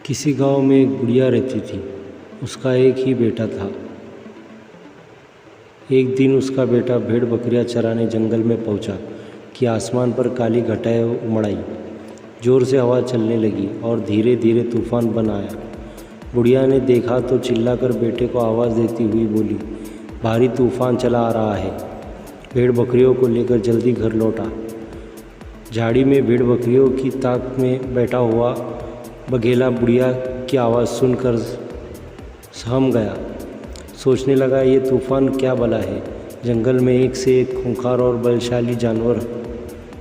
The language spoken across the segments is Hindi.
किसी गांव में एक बुढ़िया रहती थी। उसका एक ही बेटा था। एक दिन उसका बेटा भेड़ बकरियां चराने जंगल में पहुंचा कि आसमान पर काली घटाएं उमड़ आई। जोर से हवा चलने लगी और धीरे धीरे तूफान बन आया। बुढ़िया ने देखा तो चिल्लाकर बेटे को आवाज़ देती हुई बोली, भारी तूफान चला आ रहा है, भेड़ बकरियों को लेकर जल्दी घर लौटा। झाड़ी में भेड़ बकरियों की ताक में बैठा हुआ बघेला बुढ़िया की आवाज़ सुनकर सहम गया। सोचने लगा, ये तूफ़ान क्या भला है। जंगल में एक से एक खूंखार और बलशाली जानवर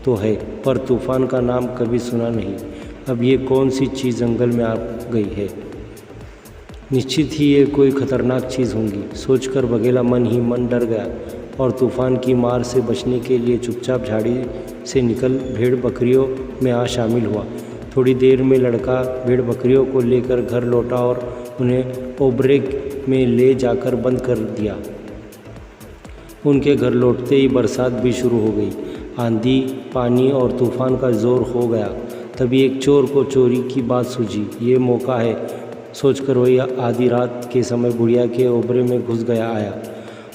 तो है, पर तूफ़ान का नाम कभी सुना नहीं। अब ये कौन सी चीज़ जंगल में आ गई है। निश्चित ही ये कोई खतरनाक चीज़ होगी, सोचकर बघेला मन ही मन डर गया और तूफ़ान की मार से बचने के लिए चुपचाप झाड़ी से निकल भेड़ बकरियों में आ शामिल हुआ। थोड़ी देर में लड़का भेड़ बकरियों को लेकर घर लौटा और उन्हें ओबरे में ले जाकर बंद कर दिया। उनके घर लौटते ही बरसात भी शुरू हो गई। आंधी, पानी और तूफान का जोर हो गया। तभी एक चोर को चोरी की बात सूझी। ये मौका है सोचकर वही आधी रात के समय बुढ़िया के ओबरे में घुस गया आया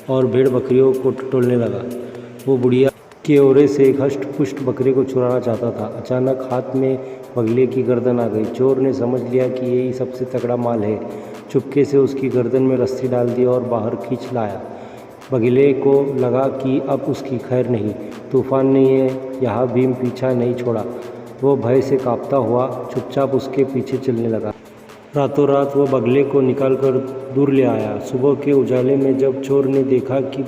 और भेड़ बकरियों को टटोलने लगा। वो बुढ़िया के ओरे से एक हष्ट पुष्ट बकरे को चुराना चाहता था। अचानक हाथ में बगले की गर्दन आ गई। चोर ने समझ लिया कि यही सबसे तगड़ा माल है। चुपके से उसकी गर्दन में रस्सी डाल दी और बाहर खींच लाया। बगले को लगा कि अब उसकी खैर नहीं। तूफान ने यहाँ भी पीछा नहीं छोड़ा। वो भय से कांपता हुआ चुपचाप उसके पीछे चलने लगा। रातों रात वो बगले को निकालकर दूर ले आया। सुबह के उजाले में जब चोर ने देखा कि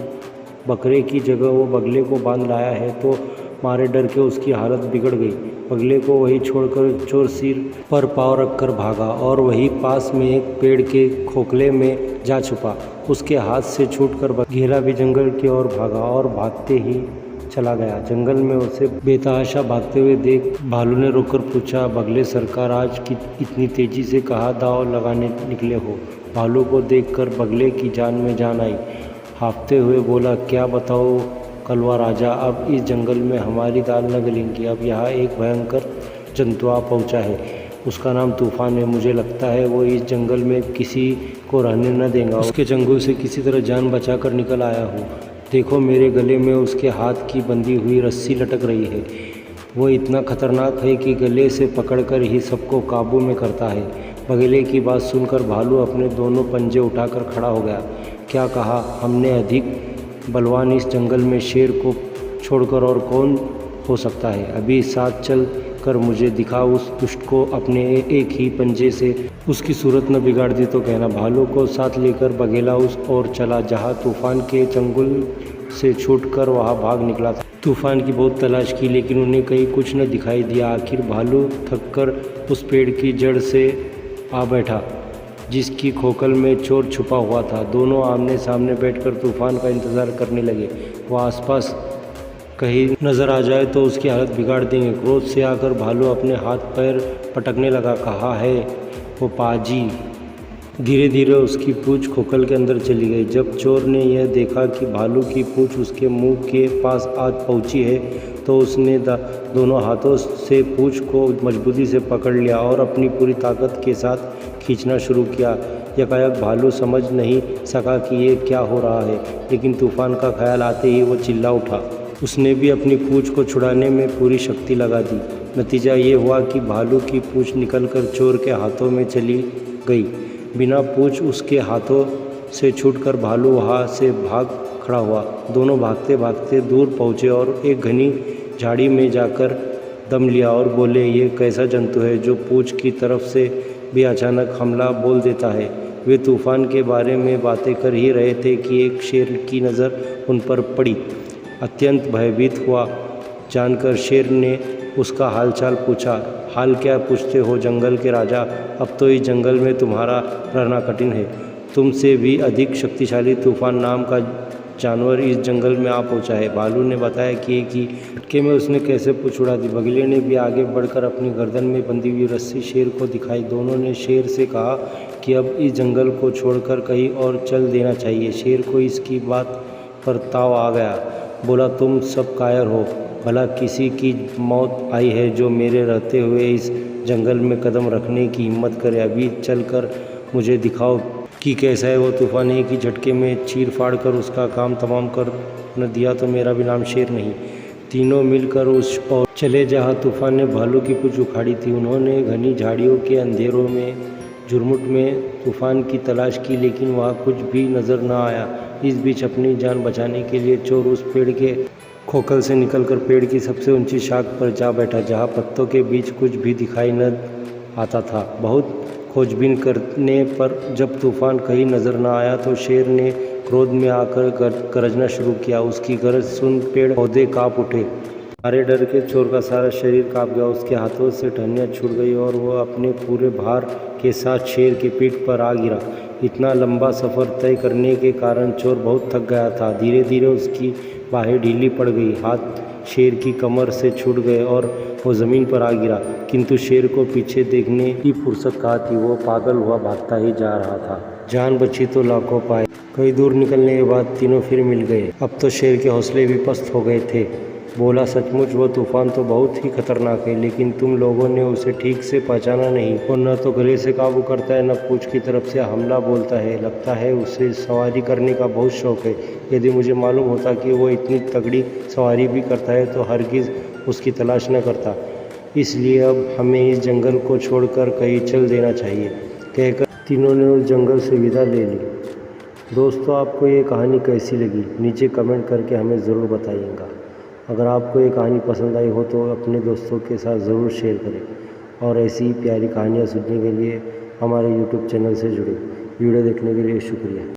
बकरे की जगह वो बगले को बांध लाया है तो मारे डर के उसकी हालत बिगड़ गई। बगले को वहीं छोड़कर चोर सिर पर पाँव रखकर भागा और वहीं पास में एक पेड़ के खोखले में जा छुपा। उसके हाथ से छूटकर बघेला भी जंगल की ओर भागा और भागते ही चला गया। जंगल में उसे बेतहाशा भागते हुए देख भालू ने रोककर पूछा, बगले सरकार, आज की इतनी तेजी से कहाँ दाव लगाने निकले हो। भालू को देखकर बगले की जान में जान आई। हाँफते हुए बोला, क्या बताओ कलवा राजा, अब इस जंगल में हमारी दाल न गलेंगी। अब यहाँ एक भयंकर जंतु आ पहुँचा है। उसका नाम तूफान है। मुझे लगता है वो इस जंगल में किसी को रहने न देगा। उसके चंगुल से किसी तरह जान बचाकर निकल आया हूँ। देखो, मेरे गले में उसके हाथ की बंधी हुई रस्सी लटक रही है। वो इतना खतरनाक है कि गले से पकड़कर ही सबको काबू में करता है। बगले की बात सुनकर भालू अपने दोनों पंजे उठाकर खड़ा हो गया। क्या कहा हमने, अधिक बलवान इस जंगल में शेर को छोड़कर और कौन हो सकता है। अभी साथ चल कर मुझे दिखा उस दुष्ट को अपने एक ही पंजे से उसकी सूरत न बिगाड़ दी तो कहना। भालू को साथ लेकर बघेला उस ओर चला जहाँ तूफान के चंगुल से छूटकर वहाँ भाग निकला था। तूफान की बहुत तलाश की लेकिन उन्हें कहीं कुछ न दिखाई दिया। आखिर भालू थककर उस पेड़ की जड़ से आ बैठा जिसकी खोखल में चोर छुपा हुआ था। दोनों आमने सामने बैठकर तूफान का इंतज़ार करने लगे। वह आसपास कहीं नज़र आ जाए तो उसकी हालत बिगाड़ देंगे। क्रोध से आकर भालू अपने हाथ पैर पटकने लगा। कहा है वो पाजी। धीरे धीरे उसकी पूँछ खोखल के अंदर चली गई। जब चोर ने यह देखा कि भालू की पूँछ उसके मुंह के पास आ पहुंची है तो उसने दोनों हाथों से पूँछ को मजबूती से पकड़ लिया और अपनी पूरी ताकत के साथ खींचना शुरू किया। यकायक भालू समझ नहीं सका कि ये क्या हो रहा है, लेकिन तूफान का ख्याल आते ही वो चिल्ला उठा। उसने भी अपनी पूँछ को छुड़ाने में पूरी शक्ति लगा दी। नतीजा ये हुआ कि भालू की पूँछ निकलकर चोर के हाथों में चली गई। बिना पूँछ उसके हाथों से छूटकर भालू वहाँ से भाग खड़ा हुआ। दोनों भागते भागते दूर पहुँचे और एक घनी झाड़ी में जाकर दम लिया और बोले, ये कैसा जंतु है जो पूँछ की तरफ से भी अचानक हमला बोल देता है। वे तूफान के बारे में बातें कर ही रहे थे कि एक शेर की नज़र उन पर पड़ी। अत्यंत भयभीत हुआ जानकर शेर ने उसका हालचाल पूछा। हाल क्या पूछते हो जंगल के राजा, अब तो इस जंगल में तुम्हारा रहना कठिन है। तुमसे भी अधिक शक्तिशाली तूफान नाम का जानवर इस जंगल में आ पहुंचा है। भालू ने बताया कि एक ही झटके में उसने कैसे पूँछ उड़ा दी। बगले ने भी आगे बढ़कर अपनी गर्दन में बंधी हुई रस्सी शेर को दिखाई। दोनों ने शेर से कहा कि अब इस जंगल को छोड़कर कहीं और चल देना चाहिए। शेर को इसकी बात पर ताव आ गया। बोला, तुम सब कायर हो। भला किसी की मौत आई है जो मेरे रहते हुए इस जंगल में कदम रखने की हिम्मत करे। अभी चल कर मुझे दिखाओ कि कैसा है वो तूफान। एक ही झटके में चीर फाड़ कर उसका काम तमाम कर न दिया तो मेरा भी नाम शेर नहीं। तीनों मिलकर उस और चले जहाँ तूफान ने भालू की पूंछ उखाड़ी थी। उन्होंने घनी झाड़ियों के अंधेरों में झुरमुट में तूफान की तलाश की, लेकिन वहाँ कुछ भी नज़र न आया। इस बीच अपनी जान बचाने के लिए चोर उस पेड़ के खोखल से निकलकर पेड़ की सबसे ऊंची शाख पर जा बैठा, जहाँ पत्तों के बीच कुछ भी दिखाई न आता था। बहुत खोजबीन करने पर जब तूफान कहीं नज़र न आया तो शेर ने क्रोध में आकर गरजना शुरू किया। उसकी गरज सुन पेड़ पौधे काँप उठे। मारे डर के चोर का सारा शरीर काँप गया। उसके हाथों से टहनियाँ छूट गई और वह अपने पूरे भार के साथ शेर की पीठ पर आ गिरा। इतना लंबा सफ़र तय करने के कारण चोर बहुत थक गया था। धीरे धीरे उसकी बाहें ढीली पड़ गई, हाथ शेर की कमर से छूट गए और वो ज़मीन पर आ गिरा। किंतु शेर को पीछे देखने की फुर्सत कहाँ थी, वो पागल हुआ भागता ही जा रहा था। जान बची तो लाखों पाए। कई दूर निकलने के बाद तीनों फिर मिल गए। अब तो शेर के हौसले भी पस्त हो गए थे। बोला, सचमुच वो तूफान तो बहुत ही खतरनाक है, लेकिन तुम लोगों ने उसे ठीक से पहचाना नहीं। और न तो गले से काबू करता है, न पूंछ की तरफ से हमला बोलता है। लगता है उसे सवारी करने का बहुत शौक है। यदि मुझे मालूम होता कि वो इतनी तगड़ी सवारी भी करता है तो हरगिज़ उसकी तलाश न करता। इसलिए अब हमें इस जंगल को छोड़कर कहीं चल देना चाहिए, कहकर तीनों ने उस जंगल से विदा ले ली। दोस्तों, आपको ये कहानी कैसी लगी नीचे कमेंट करके हमें ज़रूर बताइएगा। अगर आपको ये कहानी पसंद आई हो तो अपने दोस्तों के साथ ज़रूर शेयर करें और ऐसी ही प्यारी कहानियाँ सुनने के लिए हमारे YouTube चैनल से जुड़े। वीडियो देखने के लिए शुक्रिया।